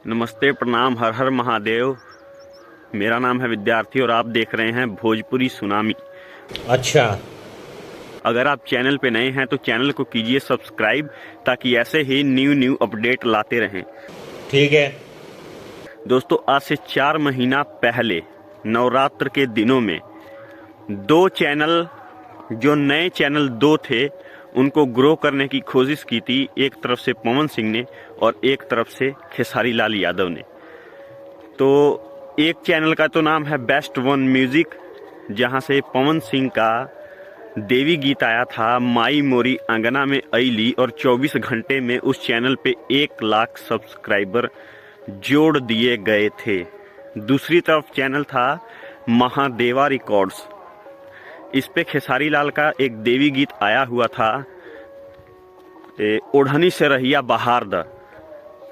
नमस्ते, प्रणाम, हर हर महादेव। मेरा नाम है विद्यार्थी और आप देख रहे हैं भोजपुरी सुनामी। अच्छा, अगर आप चैनल पे नए हैं तो चैनल को कीजिए सब्सक्राइब, ताकि ऐसे ही न्यू अपडेट लाते रहें। ठीक है। दोस्तों, आज से 4 महीना पहले नवरात्र के दिनों में 2 चैनल, जो नए चैनल 2 थे, उनको ग्रो करने की कोशिश की थी। एक तरफ से पवन सिंह ने और एक तरफ से खेसारी लाल यादव ने। तो एक चैनल का तो नाम है बेस्ट वन म्यूजिक, जहां से पवन सिंह का देवी गीत आया था, माई मोरी अंगना में अइली, और 24 घंटे में उस चैनल पे 1 लाख सब्सक्राइबर जोड़ दिए गए थे। दूसरी तरफ चैनल था महादेवा रिकॉर्ड्स। इस पे खेसारी लाल का एक देवी गीत आया हुआ था, ओढ़नी से रहिया बहार द।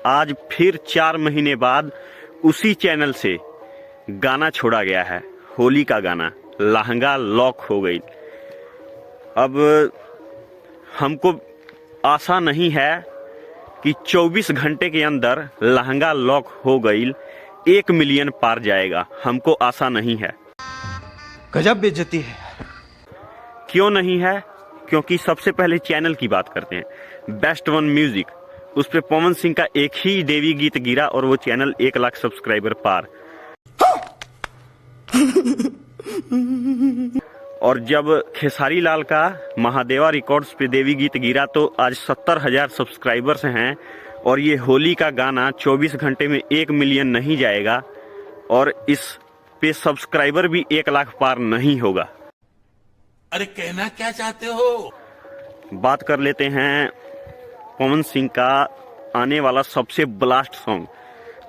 आज फिर 4 महीने बाद उसी चैनल से गाना छोड़ा गया है, होली का गाना, लहंगा लॉक हो गई। अब हमको आशा नहीं है कि 24 घंटे के अंदर लहंगा लॉक हो गई 1 मिलियन पार जाएगा। हमको आशा नहीं है। गजब बेइज्जती है। क्यों नहीं है? क्योंकि सबसे पहले चैनल की बात करते हैं, बेस्ट वन म्यूजिक। उस पे पवन सिंह का एक ही देवी गीत गिरा और वो चैनल 1 लाख सब्सक्राइबर पार। और जब खेसारी लाल का महादेवा रिकॉर्ड्स पे देवी गीत गिरा तो आज 70,000 सब्सक्राइबर्स हैं। और ये होली का गाना 24 घंटे में 1 मिलियन नहीं जाएगा और इस पे सब्सक्राइबर भी 1 लाख पार नहीं होगा। अरे कहना क्या चाहते हो? बात कर लेते हैं पवन सिंह का आने वाला सबसे ब्लास्ट सॉन्ग,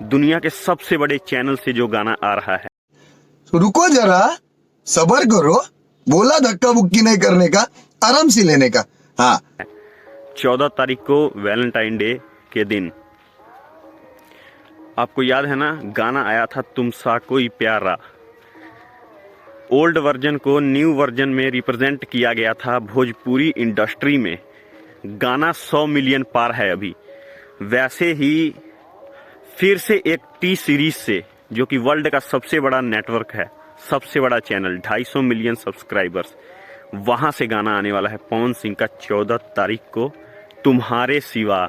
दुनिया के सबसे बड़े चैनल से जो गाना आ रहा है। रुको जरा, सबर करो, बोला धक्का बुक्की नहीं करने का, आराम से लेने का। हाँ, 14 तारीख को वैलेंटाइन डे के दिन, आपको याद है ना, गाना आया था तुम सा कोई प्यारा। ओल्ड वर्जन को न्यू वर्जन में रिप्रेजेंट किया गया था भोजपुरी इंडस्ट्री में। गाना 100 मिलियन पार है अभी। वैसे ही फिर से एक टी सीरीज से, जो कि वर्ल्ड का सबसे बड़ा नेटवर्क है, सबसे बड़ा चैनल, 250 मिलियन सब्सक्राइबर्स, वहां से गाना आने वाला है पवन सिंह का 14 तारीख को, तुम्हारे सिवा।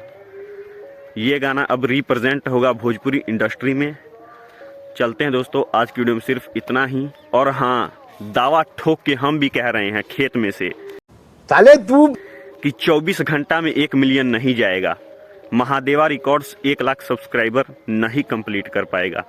ये गाना अब रिप्रेजेंट होगा भोजपुरी इंडस्ट्री में। चलते हैं दोस्तों, आज की वीडियो में सिर्फ इतना ही। और हाँ, दावा ठोक के हम भी कह रहे हैं खेत में से, साले तू, कि 24 घंटा में 1 मिलियन नहीं जाएगा। महादेवा रिकॉर्ड्स 1 लाख सब्सक्राइबर नहीं कंप्लीट कर पाएगा।